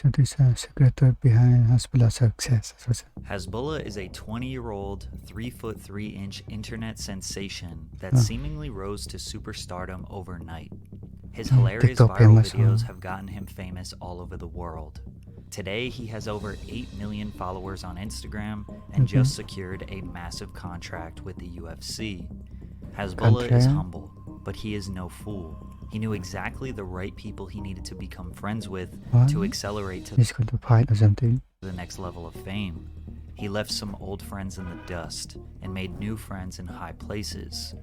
information is a secret behind Hasbulla's success. Hasbulla is a 20-year-old, 3'3" internet sensation that seemingly rose to superstardom overnight. His hilarious TikTok viral famous, videos have gotten him famous all over the world. Today, he has over 8 million followers on Instagram and just secured a massive contract with the UFC. Hasbulla is humble, but he is no fool. He knew exactly the right people he needed to become friends with to accelerate to He's going to fight or something. the next level of fame. He left some old friends in the dust and made new friends in high places.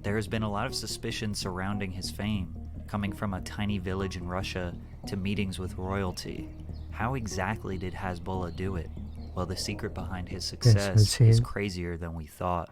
There has been a lot of suspicion surrounding his fame, coming from a tiny village in Russia to meetings with royalty. How exactly did Hasbulla do it? Well, the secret behind his success is crazier than we thought.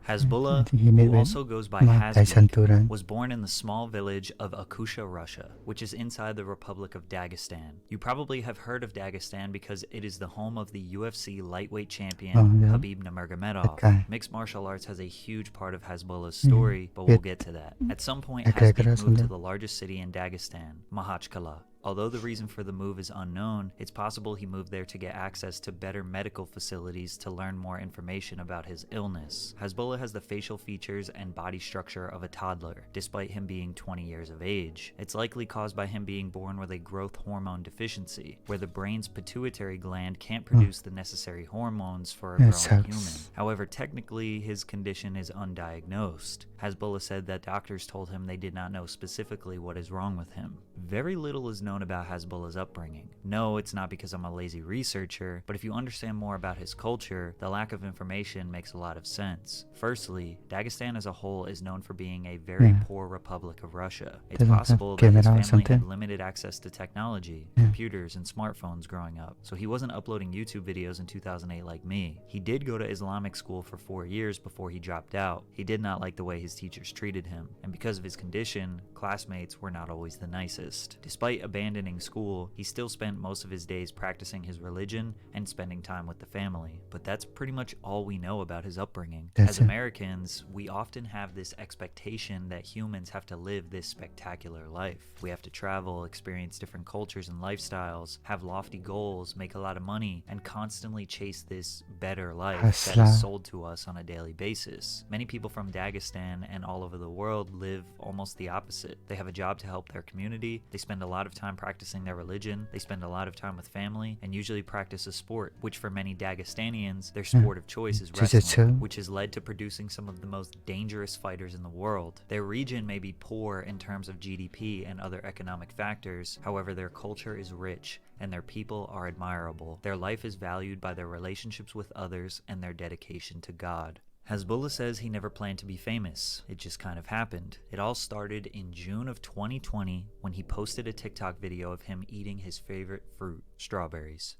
Hasbulla, who also goes by Hasbulla, was born in the small village of Akusha, Russia, which is inside the Republic of Dagestan. You probably have heard of Dagestan because it is the home of the UFC lightweight champion Khabib Nurmagomedov. Mixed martial arts has a huge part of Hasbulla's story, but we'll get to that. At some point, Hasbulla moved to the largest city in Dagestan, Makhachkala. Although the reason for the move is unknown, it's possible he moved there to get access to better medical facilities to learn more information about his illness. Hasbulla has the facial features and body structure of a toddler, despite him being 20 years of age. It's likely caused by him being born with a growth hormone deficiency, where the brain's pituitary gland can't produce the necessary hormones for a growing human. However, technically, his condition is undiagnosed. Hasbulla said that doctors told him they did not know specifically what is wrong with him. Very little is known about Hasbulla's upbringing. No, it's not because I'm a lazy researcher, but if you understand more about his culture, the lack of information makes a lot of sense. Firstly, Dagestan as a whole is known for being a very poor republic of Russia. It's possible that his family had limited access to technology, computers, and smartphones growing up, so he wasn't uploading YouTube videos in 2008 like me. He did go to Islamic school for 4 years before he dropped out. He did not like the way his teachers treated him, and because of his condition, classmates were not always the nicest. Despite abandoning school, he still spent most of his days practicing his religion and spending time with the family. But that's pretty much all we know about his upbringing. As Americans, we often have this expectation that humans have to live this spectacular life. We have to travel, experience different cultures and lifestyles, have lofty goals, make a lot of money, and constantly chase this better life that is sold to us on a daily basis. Many people from Dagestan and all over the world live almost the opposite. They have a job to help their community, they spend a lot of time practicing their religion, they spend a lot of time with family, and usually practice a sport, which for many Dagestanians, their sport of choice is wrestling, which has led to producing some of the most dangerous fighters in the world. Their region may be poor in terms of GDP and other economic factors, however their culture is rich, and their people are admirable. Their life is valued by their relationships with others and their dedication to God. Hasbulla says he never planned to be famous. It just kind of happened. It all started in June of 2020 when he posted a TikTok video of him eating his favorite fruit, strawberries.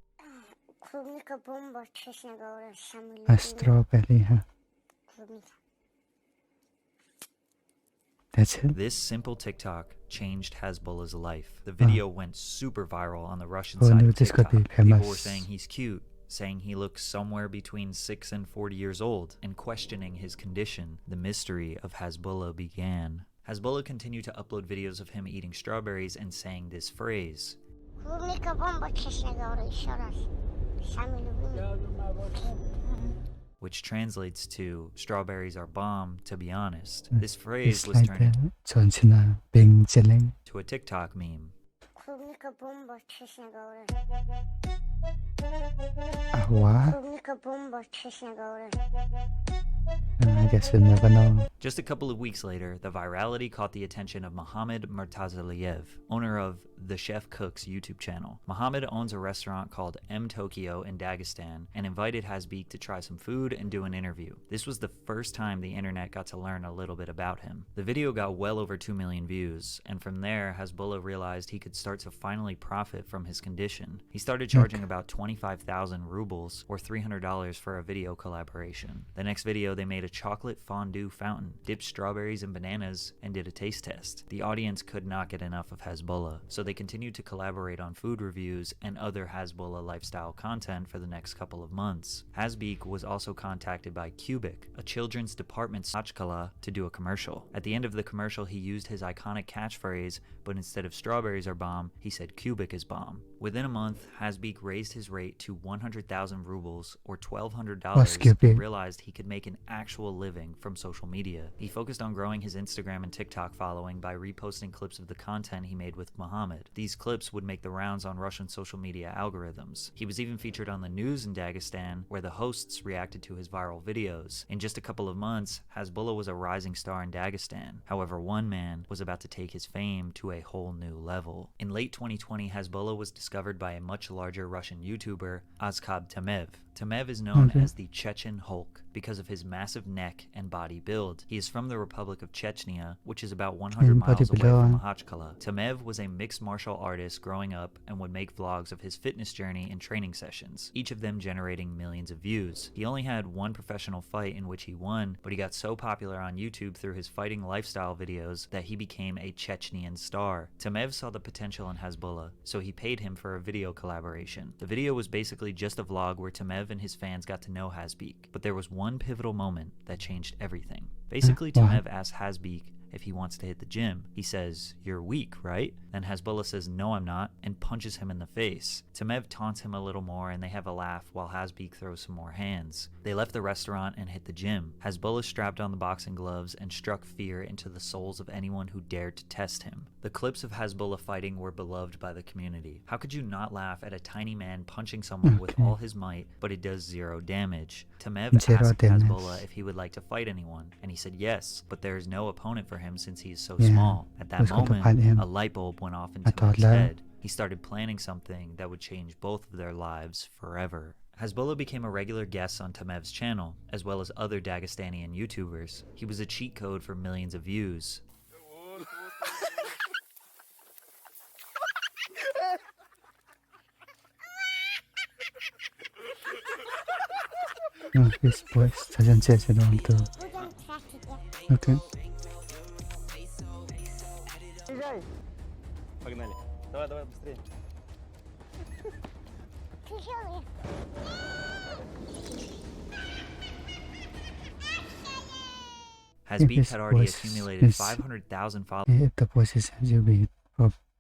A strawberry, huh? That's it? This simple TikTok changed Hasbulla's life. The video went super viral on the Russian side of TikTok. People were saying he's cute, saying he looks somewhere between 6 and 40 years old, and questioning his condition. The mystery of Hasbulla began. Hasbulla continued to upload videos of him eating strawberries and saying this phrase, which translates to, strawberries are bomb, to be honest. This phrase was turned into a TikTok meme. I guess we'll never know. Just a couple of weeks later, the virality caught the attention of Mohammad Murtazaliyev, owner of The Chef Cooks YouTube channel. Mohammad owns a restaurant called M Tokyo in Dagestan and invited Hasbulla to try some food and do an interview. This was the first time the internet got to learn a little bit about him. The video got well over 2 million views, and from there, Hasbulla realized he could start to finally profit from his condition. He started charging about 25,000 rubles, or $300 for a video collaboration. The next video, they made a chocolate fondue fountain, dipped strawberries and bananas, and did a taste test. The audience could not get enough of Hasbulla, so they continued to collaborate on food reviews and other Hasbulla lifestyle content for the next couple of months. Hasbulla was also contacted by Cubic, a children's department Makhachkala, to do a commercial. At the end of the commercial, he used his iconic catchphrase, but instead of strawberries are bomb, he said Cubic is bomb, Within a month, Hasbulla raised his rate to 100,000 rubles or $1,200 Was Cupid. and realized he could make an actual living from social media. He focused on growing his Instagram and TikTok following by reposting clips of the content he made with Muhammad. These clips would make the rounds on Russian social media algorithms. He was even featured on the news in Dagestan, where the hosts reacted to his viral videos. In just a couple of months, Hasbulla was a rising star in Dagestan. However, one man was about to take his fame to a whole new level. In late 2020, Hasbulla was discovered by a much larger Russian YouTuber, Azkab Tamev. Tamev is known as the Chechen Hulk because of his massive neck and body build. He is from the Republic of Chechnya, which is about 100 miles away from Makhachkala. Tamev was a mixed martial artist growing up and would make vlogs of his fitness journey and training sessions, each of them generating millions of views. He only had one professional fight in which he won, but he got so popular on YouTube through his fighting lifestyle videos that he became a Chechnyan star. Tamev saw the potential in Hasbulla, so he paid him for a video collaboration. The video was basically just a vlog where Tamev and his fans got to know Hasbulla, but there was one pivotal moment that changed everything. Basically, Tamev asked Hasbulla if he wants to hit the gym. He says, "You're weak, right?" Then Hasbulla says, "No, I'm not," and punches him in the face. Tamev taunts him a little more and they have a laugh while Hasbulla throws some more hands. They left the restaurant and hit the gym. Hasbulla strapped on the boxing gloves and struck fear into the souls of anyone who dared to test him. The clips of Hasbulla fighting were beloved by the community. How could you not laugh at a tiny man punching someone with all his might, but it does zero damage? Tamev asked Hasbulla if he would like to fight anyone, and he said yes, but there is no opponent for him since he is so small. At that moment, a light bulb went off in Tamev's head. He started planning something that would change both of their lives forever. Hasbulla became a regular guest on Tamev's channel, as well as other Dagestanian YouTubers. He was a cheat code for millions of views. His voice doesn't say it all too. Okay. Погнали. Давай, давай, быстрее. Hasbulla had already accumulated 500,000 If the voice is Hasbulla,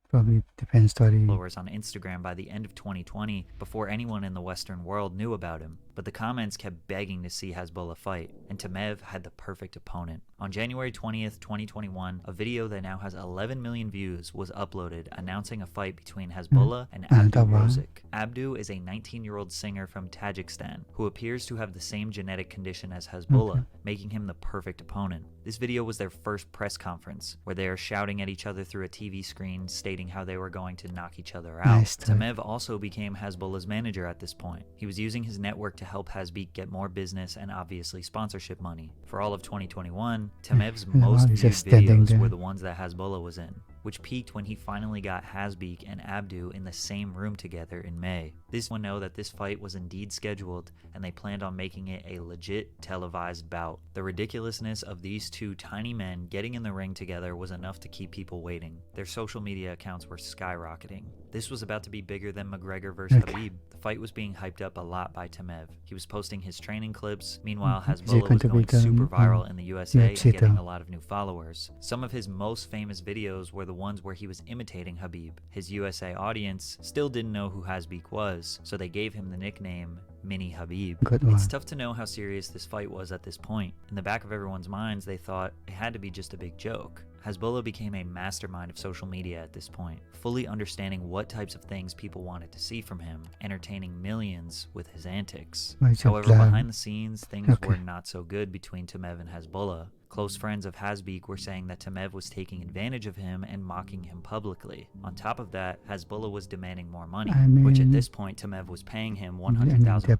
probably depends story. followers on Instagram by the end of 2020 before anyone in the Western world knew about him. But the comments kept begging to see Hasbulla fight, and Tamev had the perfect opponent. On January 20th, 2021, a video that now has 11 million views was uploaded announcing a fight between Hasbulla and Abdu Rozik. Abdu is a 19-year-old singer from Tajikistan who appears to have the same genetic condition as Hasbulla, making him the perfect opponent. This video was their first press conference, where they are shouting at each other through a TV screen, stating how they were going to knock each other out. Tamev also became Hasbulla's manager at this point. He was using his network to help Hasbulla get more business and obviously sponsorship money. For all of 2021, Tamev's most viewed videos were the ones that Hasbulla was in, which peaked when he finally got Hasbulla and Abdu in the same room together in May. This one know that this fight was indeed scheduled, and they planned on making it a legit televised bout. The ridiculousness of these two tiny men getting in the ring together was enough to keep people waiting. Their social media accounts were skyrocketing. This was about to be bigger than McGregor versus Khabib. The fight was being hyped up a lot by Tamev. He was posting his training clips. Meanwhile, Hasbulla was going super viral in the USA and getting a lot of new followers. Some of his most famous videos were the ones where he was imitating Khabib. His USA audience still didn't know who Hasbulla was, so they gave him the nickname Mini Khabib. It's tough to know how serious this fight was at this point. In the back of everyone's minds, they thought it had to be just a big joke. Hasbulla became a mastermind of social media at this point, fully understanding what types of things people wanted to see from him, entertaining millions with his antics. However, behind the scenes, things were not so good between Tamev and Hasbulla. Close friends of Hasbulla were saying that Tamev was taking advantage of him and mocking him publicly. On top of that, Hasbulla was demanding more money, which at this point Tamev was paying him 100,000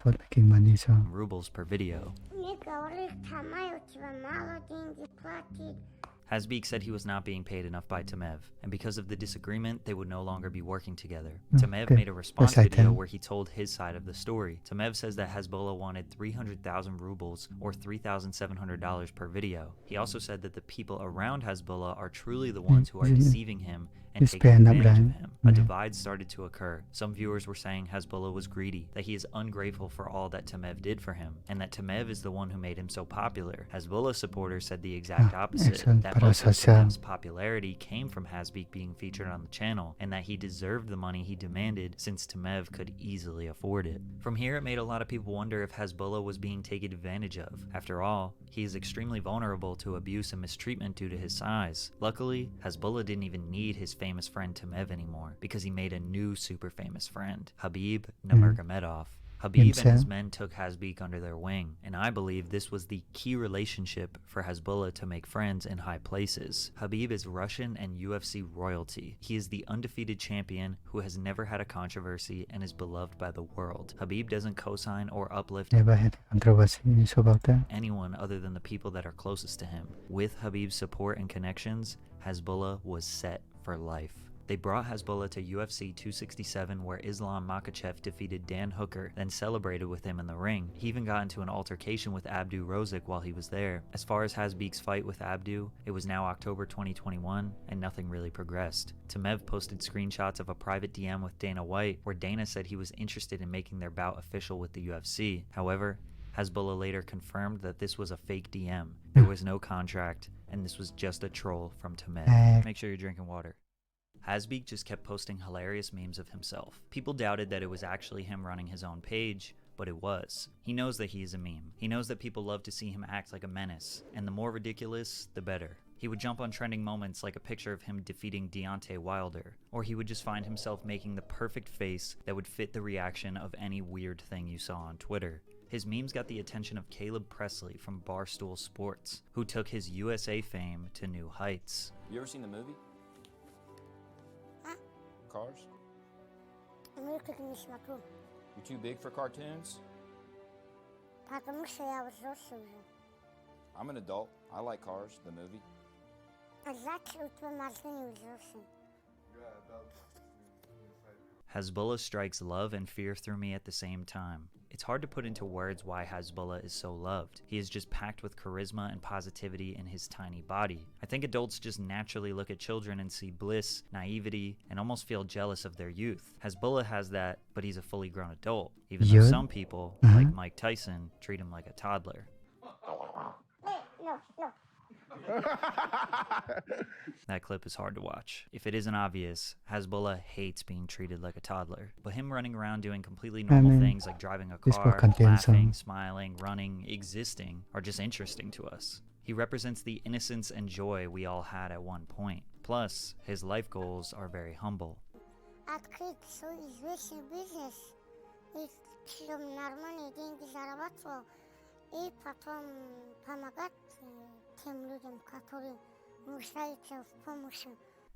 rubles per video. Hasbulla said he was not being paid enough by Tamev, and because of the disagreement, they would no longer be working together. Tamev made a response video where he told his side of the story. Tamev says that Hasbulla wanted 300,000 rubles or $3,700 per video. He also said that the people around Hasbulla are truly the ones who are deceiving him and taking Spare na advantage of blind. him. A divide started to occur. Some viewers were saying Hasbulla was greedy, that he is ungrateful for all that Tamev did for him, and that Tamev is the one who made him so popular. Hasbulla supporters said the exact opposite, excellent that para most of social. Tamev's popularity came from Hasbeek being featured on the channel, and that he deserved the money he demanded since Tamev could easily afford it. From here, it made a lot of people wonder if Hasbulla was being taken advantage of. After all, he is extremely vulnerable to abuse and mistreatment due to his size. Luckily, Hasbulla didn't even need his famous friend Tamev anymore, because he made a new super famous friend, Habib Nurmagomedov. Habib and his men took Hasbeek under their wing, and I believe this was the key relationship for Hasbulla to make friends in high places. Habib is Russian and UFC royalty. He is the undefeated champion who has never had a controversy and is beloved by the world. Habib doesn't co-sign or uplift Never had controversy about that. anyone other than the people that are closest to him. With Habib's support and connections, Hasbulla was set for life. They brought Hasbulla to UFC 267 where Islam Makhachev defeated Dan Hooker, then celebrated with him in the ring. He even got into an altercation with Abdu Rozik while he was there. As far as Hasbeek's fight with Abdu, it was now October 2021 and nothing really progressed. Tamev posted screenshots of a private DM with Dana White where Dana said he was interested in making their bout official with the UFC. However, Hasbulla later confirmed that this was a fake DM. There was no contract, and this was just a troll from Tamev. Make sure you're drinking water. Hasbeek just kept posting hilarious memes of himself. People doubted that it was actually him running his own page, but it was. He knows that he is a meme. He knows that people love to see him act like a menace, and the more ridiculous, the better. He would jump on trending moments like a picture of him defeating Deontay Wilder, or he would just find himself making the perfect face that would fit the reaction of any weird thing you saw on Twitter. His memes got the attention of Caleb Presley from Barstool Sports, who took his USA fame to new heights. You ever seen the movie? Cars? I'm You're too big for cartoons? I'm an adult. I like Cars, the movie. Hasbulla strikes love and fear through me at the same time. It's hard to put into words why Hasbulla is so loved. He is just packed with charisma and positivity in his tiny body. I think adults just naturally look at children and see bliss, naivety, and almost feel jealous of their youth. Hasbulla has that, but he's a fully grown adult, even though some people, like Mike Tyson, treat him like a toddler. That clip is hard to watch. If it isn't obvious, Hasbulla hates being treated like a toddler. But him running around doing completely normal things like driving a car, laughing, smiling, running, existing, are just interesting to us. He represents the innocence and joy we all had at one point. Plus, his life goals are very humble. Открыть свой известный бизнес и чтобы нормальные деньги зарабатывал и потом помогать тем людям, которые нуждаются в помощи.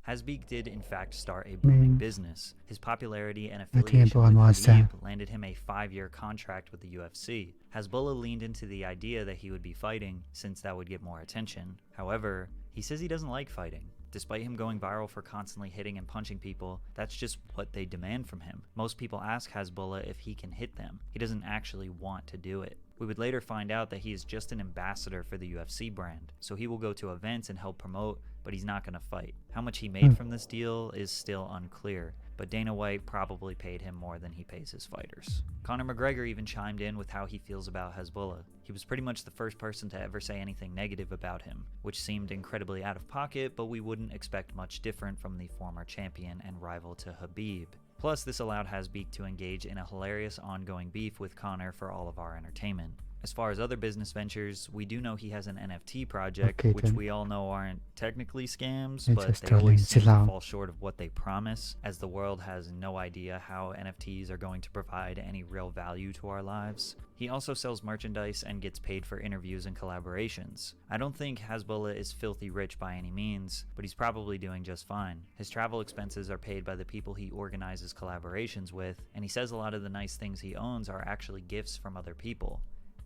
Hasbeek did in fact start a booming business. His popularity and affiliation with Habib landed him a 5-year contract with the UFC. Hasbulla leaned into the idea that he would be fighting, since that would get more attention. However, he says he doesn't like fighting. Despite him going viral for constantly hitting and punching people, that's just what they demand from him. Most people ask Hasbulla if he can hit them. He doesn't actually want to do it. We would later find out that he is just an ambassador for the UFC brand, so he will go to events and help promote, but he's not going to fight. How much he made from this deal is still unclear, but Dana White probably paid him more than he pays his fighters. Conor McGregor even chimed in with how he feels about Hasbulla. He was pretty much the first person to ever say anything negative about him, which seemed incredibly out of pocket, but we wouldn't expect much different from the former champion and rival to Habib. Plus, this allowed Hasbeek to engage in a hilarious ongoing beef with Conor for all of our entertainment. As far as other business ventures, we do know he has an NFT project, which we all know aren't technically scams, but they always seem to fall short of what they promise, as the world has no idea how NFTs are going to provide any real value to our lives. He also sells merchandise and gets paid for interviews and collaborations. I don't think Hasbulla is filthy rich by any means, but he's probably doing just fine. His travel expenses are paid by the people he organizes collaborations with, and he says a lot of the nice things he owns are actually gifts from other people,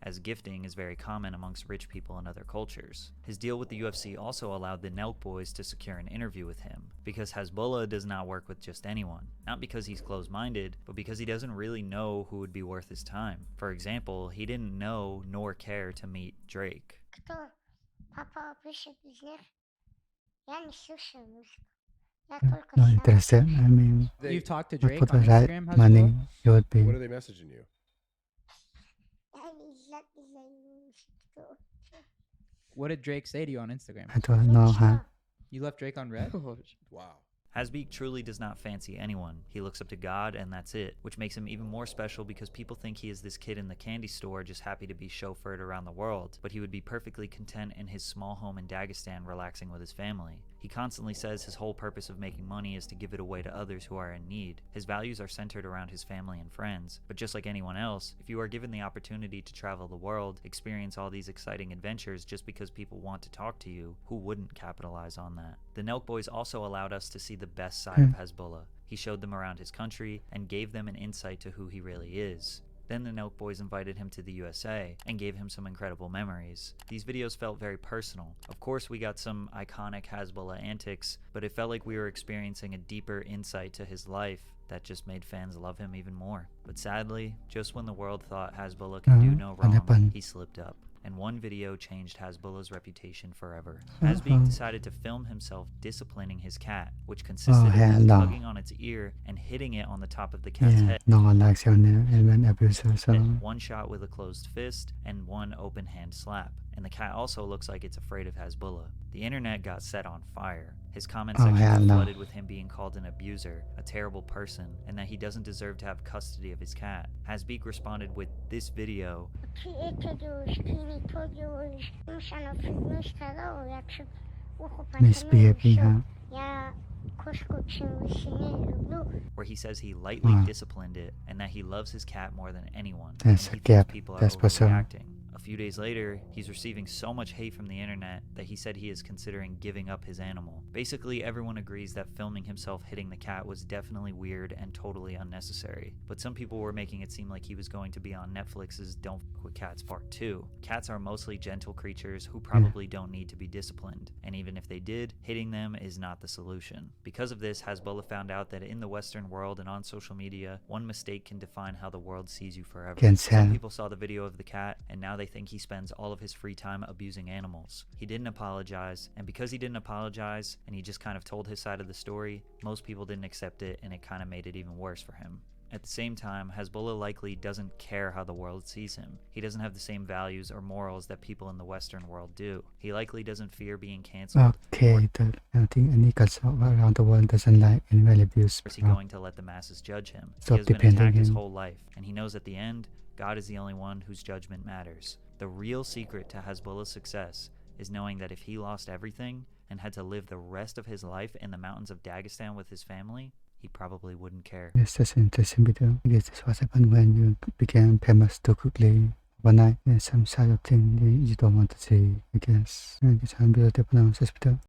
as gifting is very common amongst rich people in other cultures. His deal with the UFC also allowed the Nelk boys to secure an interview with him, because Hasbulla does not work with just anyone. Not because he's closed-minded, but because he doesn't really know who would be worth his time. For example, he didn't know nor care to meet Drake. Кто? Папа пишет из них. Я не слушаю музыку. Я только Not сейчас. interested. I mean, You've talked to I Drake put the on right Instagram, money, Hasbulla? you would be. What are they messaging you? What did Drake say to you on Instagram? I don't know, huh? You left Drake on red? Wow. Hasbeek truly does not fancy anyone. He looks up to God and that's it, which makes him even more special because people think he is this kid in the candy store just happy to be chauffeured around the world, but he would be perfectly content in his small home in Dagestan relaxing with his family. He constantly says his whole purpose of making money is to give it away to others who are in need. His values are centered around his family and friends, but just like anyone else, if you are given the opportunity to travel the world, experience all these exciting adventures just because people want to talk to you, who wouldn't capitalize on that? The Nelk Boys also allowed us to see the best side of Hasbulla. He showed them around his country and gave them an insight to who he really is. Then the Nelk Boys invited him to the USA and gave him some incredible memories. These videos felt very personal. Of course, we got some iconic Hasbulla antics, but it felt like we were experiencing a deeper insight to his life that just made fans love him even more. But sadly, just when the world thought Hasbulla could do no wrong, he slipped up. And one video changed Hasbulla's reputation forever. Hasbeek decided to film himself disciplining his cat, which consisted of him tugging on its ear and hitting it on the top of the cat's Yeah, head. no one likes your name and an abuser, so One shot with a closed fist and one open hand slap. And the cat also looks like it's afraid of Hasbulla. The internet got set on fire. His comment section was flooded with him being called an abuser, a terrible person, and that he doesn't deserve to have custody of his cat. Hasbeek responded with this video. misbehaving, huh? Where he says he lightly disciplined it and that he loves his cat more than anyone. That's and a he gap. thinks people are That's for sure. overreacting. A few days later, he's receiving so much hate from the internet that he said he is considering giving up his animal. Basically, everyone agrees that filming himself hitting the cat was definitely weird and totally unnecessary. But some people were making it seem like he was going to be on Netflix's Don't F with Cats Part 2. Cats are mostly gentle creatures who probably don't need to be disciplined. And even if they did, hitting them is not the solution. Because of this, Hasbulla found out that in the Western world and on social media, one mistake can define how the world sees you forever. Some people saw the video of the cat, and now they think he spends all of his free time abusing animals. He didn't apologize, and because he didn't apologize, and he just kind of told his side of the story, most people didn't accept it, and it kind of made it even worse for him. At the same time, Hasbulla likely doesn't care how the world sees him. He doesn't have the same values or morals that people in the Western world do. He likely doesn't fear being canceled. Okay, I think any culture around the world doesn't like animal abuse. Or is he going to let the masses judge him? Stop He has been depending attacked his him. whole life, and he knows at the end, God is the only one whose judgment matters. The real secret to Hasbulla's success is knowing that if he lost everything and had to live the rest of his life in the mountains of Dagestan with his family, he probably wouldn't care. Yes, that's an interesting video. I guess that's what happened when you became famous too quickly overnight. There's some side of thing you don't want to see, I guess. And it's unbearable to pronounce this video.